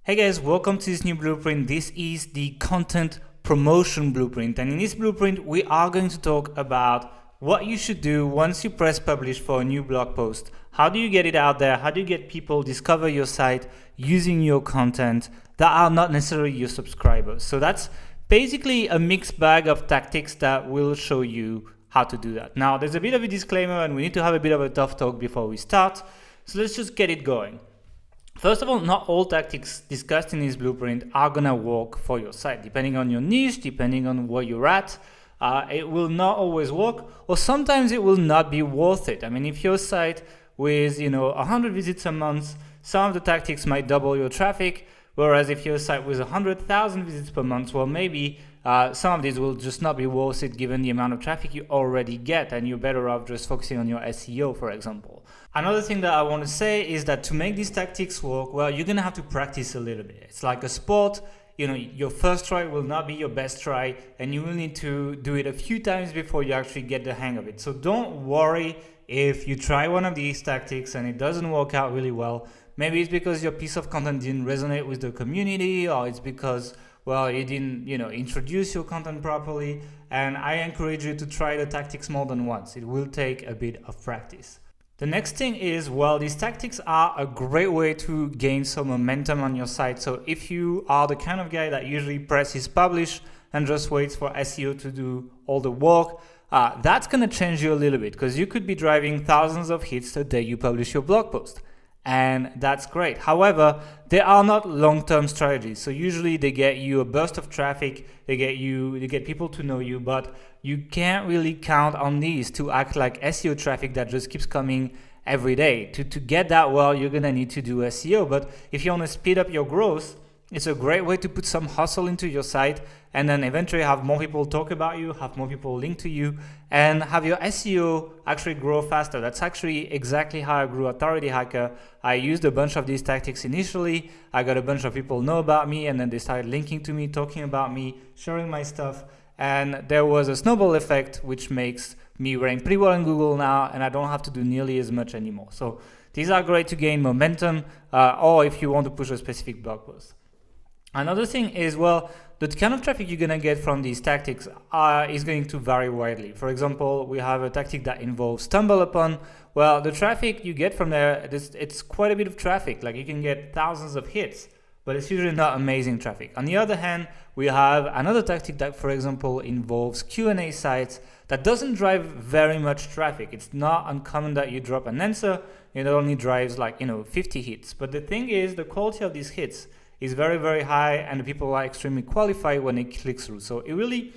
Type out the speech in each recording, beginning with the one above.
Hey guys, welcome to this new blueprint. This is the content promotion blueprint, and in this blueprint we are going to talk about what you should do once you press publish for a new blog post. How do you get it out there? How do you get people discover your site using your content that are not necessarily your subscribers? So that's basically a mixed bag of tactics that will show you how to do that. Now there's a bit of a disclaimer and we need to have a bit of a tough talk before we start. So let's just get it going. First of all, not all tactics discussed in this blueprint are gonna work for your site. Depending on your niche, depending on where you're at, it will not always work, or sometimes it will not be worth it. I mean, if your site with 100 visits a month, some of the tactics might double your traffic, whereas if your site with 100,000 visits per month, well, maybe some of these will just not be worth it given the amount of traffic you already get, and you're better off just focusing on your SEO, for example. Another thing that I want to say is that to make these tactics work, well, you're going to have to practice a little bit. It's like a sport. Your first try will not be your best try, and you will need to do it a few times before you actually get the hang of it. So don't worry if you try one of these tactics and it doesn't work out really well. Maybe it's because your piece of content didn't resonate with the community, or it's because, well, you didn't, introduce your content properly. And I encourage you to try the tactics more than once. It will take a bit of practice. The next thing is, well, these tactics are a great way to gain some momentum on your site. So if you are the kind of guy that usually presses publish and just waits for SEO to do all the work, that's going to change you a little bit, because you could be driving thousands of hits the day you publish your blog post. And that's great. However, they are not long-term strategies. So usually they get you a burst of traffic, they get people to know you, but you can't really count on these to act like SEO traffic that just keeps coming every day. To get that well, you're gonna need to do SEO. But if you want to speed up your growth, it's a great way to put some hustle into your site and then eventually have more people talk about you, have more people link to you, and have your SEO actually grow faster. That's actually exactly how I grew Authority Hacker. I used a bunch of these tactics initially. I got a bunch of people know about me, and then they started linking to me, talking about me, sharing my stuff. And there was a snowball effect, which makes me rank pretty well in Google now, and I don't have to do nearly as much anymore. So these are great to gain momentum, or if you want to push a specific blog post. Another thing is, well, the kind of traffic you're going to get from these tactics is going to vary widely. For example, we have a tactic that involves StumbleUpon. Well, the traffic you get from there, it's quite a bit of traffic. Like, you can get thousands of hits, but it's usually not amazing traffic. On the other hand, we have another tactic that, for example, involves Q&A sites that doesn't drive very much traffic. It's not uncommon that you drop an answer. It only drives 50 hits. But the thing is, the quality of these hits is very, very high, and the people are extremely qualified when they click through. So it really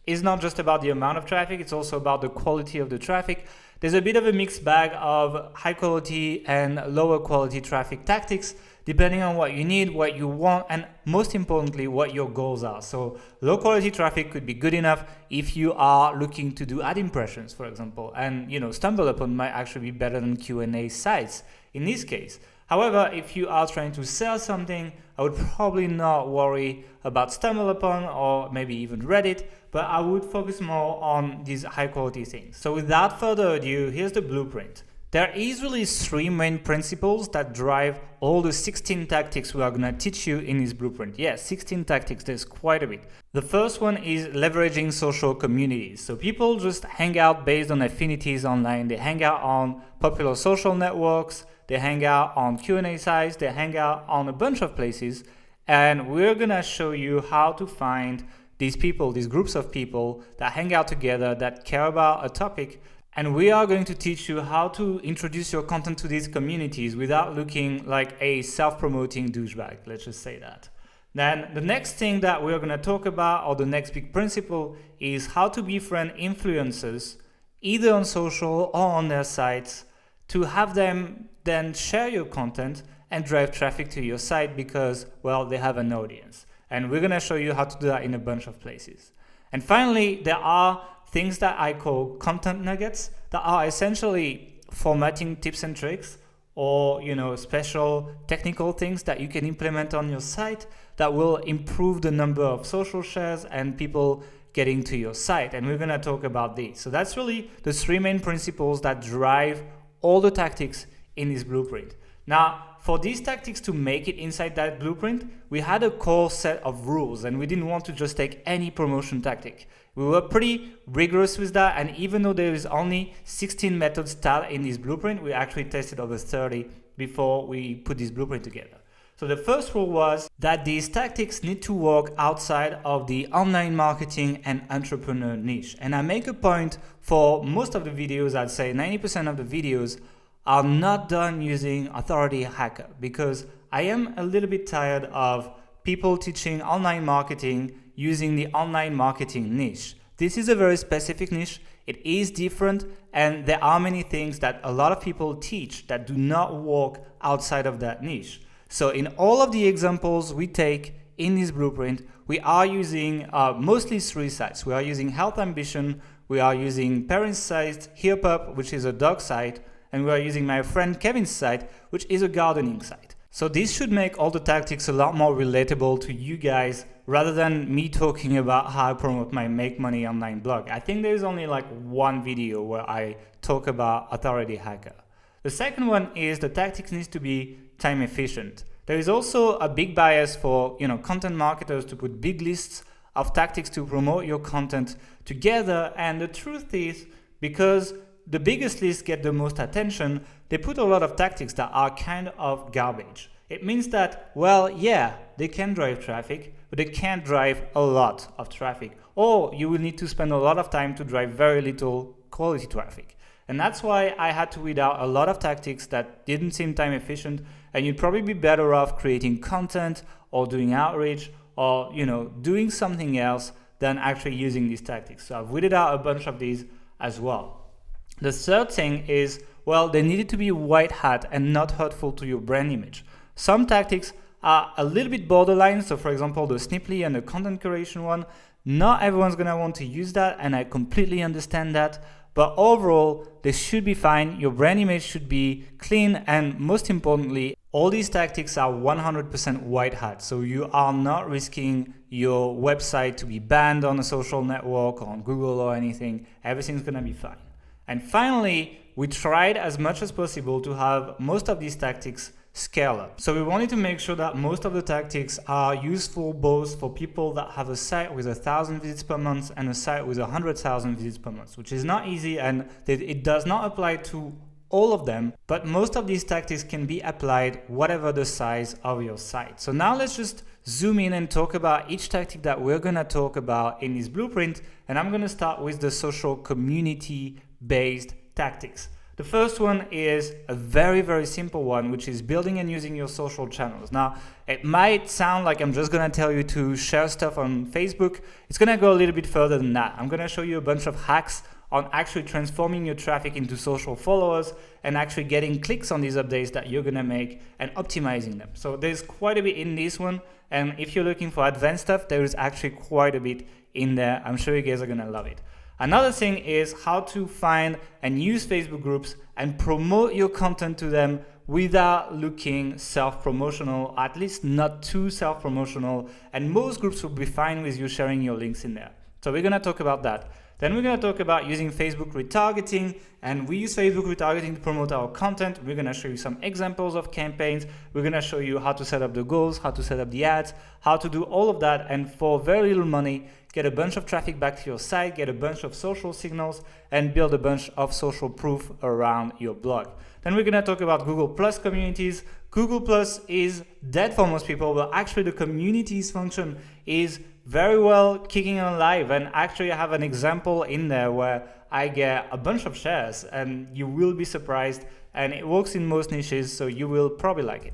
is not just about the amount of traffic, it's also about the quality of the traffic. There's a bit of a mixed bag of high quality and lower quality traffic tactics, depending on what you need, what you want, and most importantly, what your goals are. So low quality traffic could be good enough if you are looking to do ad impressions, for example, and StumbleUpon might actually be better than Q&A sites in this case. However, if you are trying to sell something, I would probably not worry about StumbleUpon or maybe even Reddit, but I would focus more on these high quality things. So without further ado, here's the blueprint. There is really 3 main principles that drive all the 16 tactics we are going to teach you in this blueprint. Yes, 16 tactics, there's quite a bit. The first one is leveraging social communities. So people just hang out based on affinities online. They hang out on popular social networks, they hang out on Q&A sites, they hang out on a bunch of places, and we're gonna show you how to find these people, these groups of people that hang out together, that care about a topic, and we are going to teach you how to introduce your content to these communities without looking like a self-promoting douchebag, let's just say that. Then the next thing that we're gonna talk about, or the next big principle, is how to befriend influencers, either on social or on their sites, to have them then share your content and drive traffic to your site because, well, they have an audience. And we're gonna show you how to do that in a bunch of places. And finally, there are things that I call content nuggets that are essentially formatting tips and tricks, or special technical things that you can implement on your site that will improve the number of social shares and people getting to your site. And we're gonna talk about these. So that's really the 3 main principles that drive all the tactics in this blueprint. Now, for these tactics to make it inside that blueprint, we had a core set of rules, and we didn't want to just take any promotion tactic. We were pretty rigorous with that, and even though there is only 16 methods styled in this blueprint, we actually tested over 30 before we put this blueprint together. So the first rule was that these tactics need to work outside of the online marketing and entrepreneur niche. And I make a point for most of the videos, I'd say 90% of the videos are not done using Authority Hacker, because I am a little bit tired of people teaching online marketing using the online marketing niche. This is a very specific niche. It is different, and there are many things that a lot of people teach that do not work outside of that niche. So in all of the examples we take in this blueprint, we are using mostly 3 sites. We are using Health Ambition, we are using Parents' site, HerePup, which is a dog site, and we are using my friend Kevin's site, which is a gardening site. So this should make all the tactics a lot more relatable to you guys, rather than me talking about how I promote my Make Money Online blog. I think there's only like one video where I talk about Authority Hacker. The second one is the tactics needs to be time efficient. There is also a big bias for content marketers to put big lists of tactics to promote your content together, and the truth is, because the biggest lists get the most attention, they put a lot of tactics that are kind of garbage. It means that, well, yeah, they can drive traffic, but they can't drive a lot of traffic, or you will need to spend a lot of time to drive very little quality traffic. And that's why I had to weed out a lot of tactics that didn't seem time efficient, and you'd probably be better off creating content or doing outreach or doing something else than actually using these tactics. So I've weeded out a bunch of these as well. The third thing is, well, they needed to be white hat and not hurtful to your brand image. Some tactics are a little bit borderline. So for example, the Snipply and the content curation one, not everyone's gonna want to use that, and I completely understand that. But overall, they should be fine. Your brand image should be clean, and most importantly, all these tactics are 100% white hat. So you are not risking your website to be banned on a social network or on Google or anything. Everything's gonna be fine. And finally, we tried as much as possible to have most of these tactics scale up. So we wanted to make sure that most of the tactics are useful both for people that have a site with 1,000 visits per month and a site with 100,000 visits per month, which is not easy, and it does not apply to all of them, but most of these tactics can be applied whatever the size of your site. So now let's just zoom in and talk about each tactic that we're gonna talk about in this blueprint, and I'm gonna start with the social community-based tactics. The first one is a very, very simple one, which is building and using your social channels. Now, it might sound like I'm just gonna tell you to share stuff on Facebook. It's gonna go a little bit further than that. I'm gonna show you a bunch of hacks on actually transforming your traffic into social followers and actually getting clicks on these updates that you're gonna make and optimizing them. So there's quite a bit in this one, and if you're looking for advanced stuff, there is actually quite a bit in there. I'm sure you guys are gonna love it. Another thing is how to find and use Facebook groups and promote your content to them without looking self-promotional, at least not too self-promotional, and most groups will be fine with you sharing your links in there. So we're gonna talk about that. Then we're gonna talk about using Facebook retargeting, and we use Facebook retargeting to promote our content. We're gonna show you some examples of campaigns. We're gonna show you how to set up the goals, how to set up the ads, how to do all of that, and for very little money, get a bunch of traffic back to your site, get a bunch of social signals, and build a bunch of social proof around your blog. Then we're gonna talk about Google Plus communities. Google Plus is dead for most people, but actually the communities function is very well kicking on live, and actually I have an example in there where I get a bunch of shares, and you will be surprised, and it works in most niches, so you will probably like it.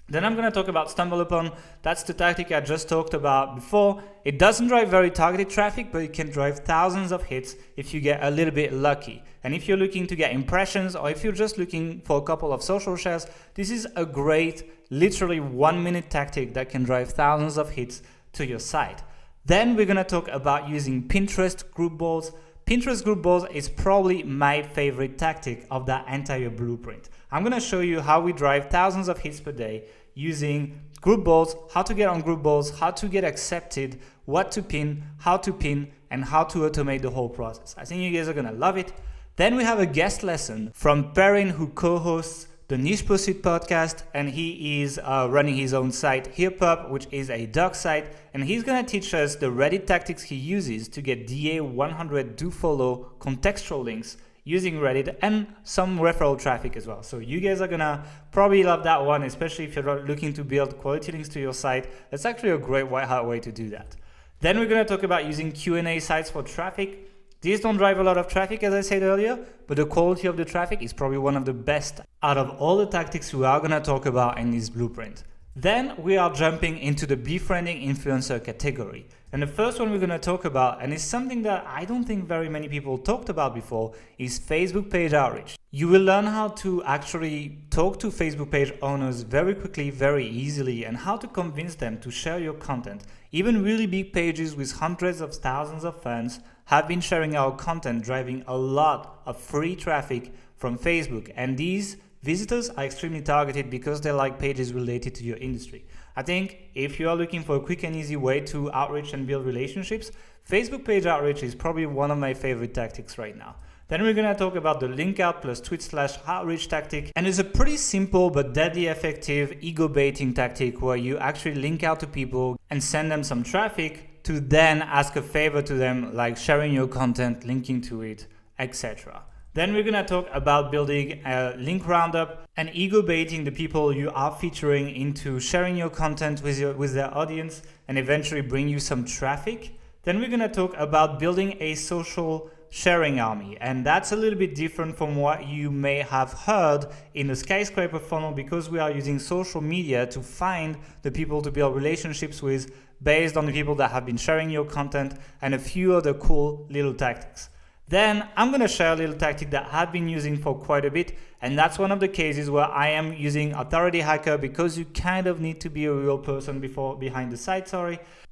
Then I'm going to talk about StumbleUpon. That's the tactic I just talked about before. It doesn't drive very targeted traffic, but it can drive thousands of hits if you get a little bit lucky. And if you're looking to get impressions, or if you're just looking for a couple of social shares, this is a great, literally 1-minute tactic that can drive thousands of hits to your site. Then we're going to talk about using Pinterest group boards. Pinterest group boards is probably my favorite tactic of that entire blueprint. I'm going to show you how we drive thousands of hits per day using group boards, how to get on group boards, how to get accepted, what to pin, and how to automate the whole process. I think you guys are going to love it. Then we have a guest lesson from Perrin, who co-hosts the Niche Pursuit podcast, and he is running his own site, HerePub, which is a dark site, and he's going to teach us the Reddit tactics he uses to get DA 100 do follow contextual links using Reddit and some referral traffic as well. So you guys are gonna probably love that one, especially if you're looking to build quality links to your site. That's actually a great white hat way to do that. Then we're gonna talk about using Q&A sites for traffic. These don't drive a lot of traffic, as I said earlier, but the quality of the traffic is probably one of the best out of all the tactics we are gonna talk about in this blueprint. Then we are jumping into the befriending influencer category. And the first one we're going to talk about, and it's something that I don't think very many people talked about before, is Facebook page outreach. You will learn how to actually talk to Facebook page owners very quickly, very easily, and how to convince them to share your content. Even really big pages with hundreds of thousands of fans have been sharing our content, driving a lot of free traffic from Facebook. And these visitors are extremely targeted because they like pages related to your industry. I think if you are looking for a quick and easy way to outreach and build relationships, Facebook page outreach is probably one of my favorite tactics right now. Then we're going to talk about the link out plus tweet/outreach tactic. And it's a pretty simple but deadly effective ego baiting tactic where you actually link out to people and send them some traffic to then ask a favor to them, like sharing your content, linking to it, etc. Then we're going to talk about building a link roundup and ego baiting the people you are featuring into sharing your content with their audience and eventually bring you some traffic. Then we're going to talk about building a social sharing army, and that's a little bit different from what you may have heard in the skyscraper funnel, because we are using social media to find the people to build relationships with based on the people that have been sharing your content and a few other cool little tactics. Then I'm going to share a little tactic that I've been using for quite a bit, and that's one of the cases where I am using Authority Hacker, because you kind of need to be a real person behind the site,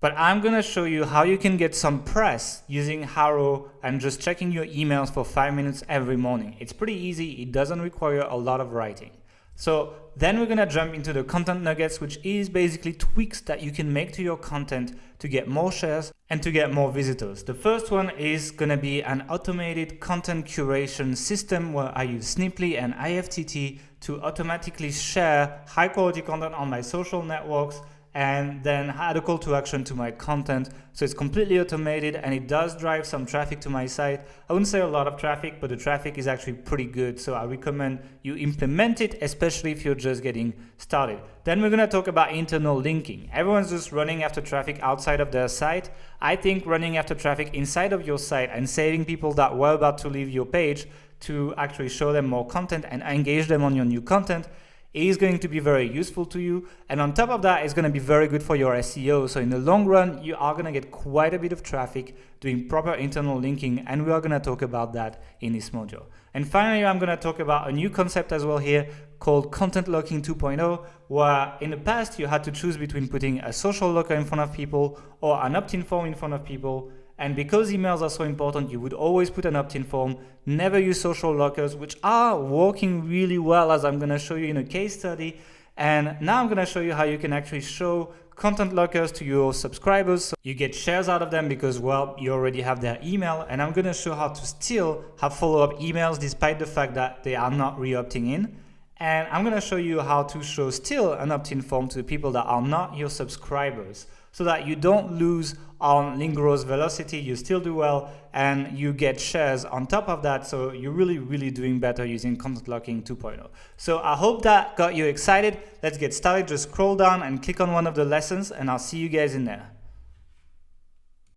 But I'm going to show you how you can get some press using Haro and just checking your emails for 5 minutes every morning. It's pretty easy. It doesn't require a lot of writing. So then we're going to jump into the content nuggets, which is basically tweaks that you can make to your content to get more shares and to get more visitors. The first one is going to be an automated content curation system where I use Sniply and IFTT to automatically share high quality content on my social networks and then add a call to action to my content. So it's completely automated and it does drive some traffic to my site. I wouldn't say a lot of traffic, but the traffic is actually pretty good. So I recommend you implement it, especially if you're just getting started. Then we're going to talk about internal linking. Everyone's just running after traffic outside of their site. I think running after traffic inside of your site and saving people that were about to leave your page to actually show them more content and engage them on your new content is going to be very useful to you. And on top of that, it's going to be very good for your SEO. So in the long run, you are going to get quite a bit of traffic doing proper internal linking. And we are going to talk about that in this module. And finally, I'm going to talk about a new concept as well here called Content Locking 2.0, where in the past, you had to choose between putting a social locker in front of people or an opt-in form in front of people. And because emails are so important, you would always put an opt-in form, never use social lockers, which are working really well, as I'm going to show you in a case study. And now I'm going to show you how you can actually show content lockers to your subscribers. So you get shares out of them because, well, you already have their email. And I'm going to show how to still have follow-up emails despite the fact that they are not re-opting in. And I'm going to show you how to show still an opt-in form to the people that are not your subscribers, so that you don't lose on link growth velocity, you still do well, and you get shares on top of that. So you're really doing better using Content Locking 2.0. So I hope that got you excited. Let's get started. Just scroll down and click on one of the lessons, and I'll see you guys in there.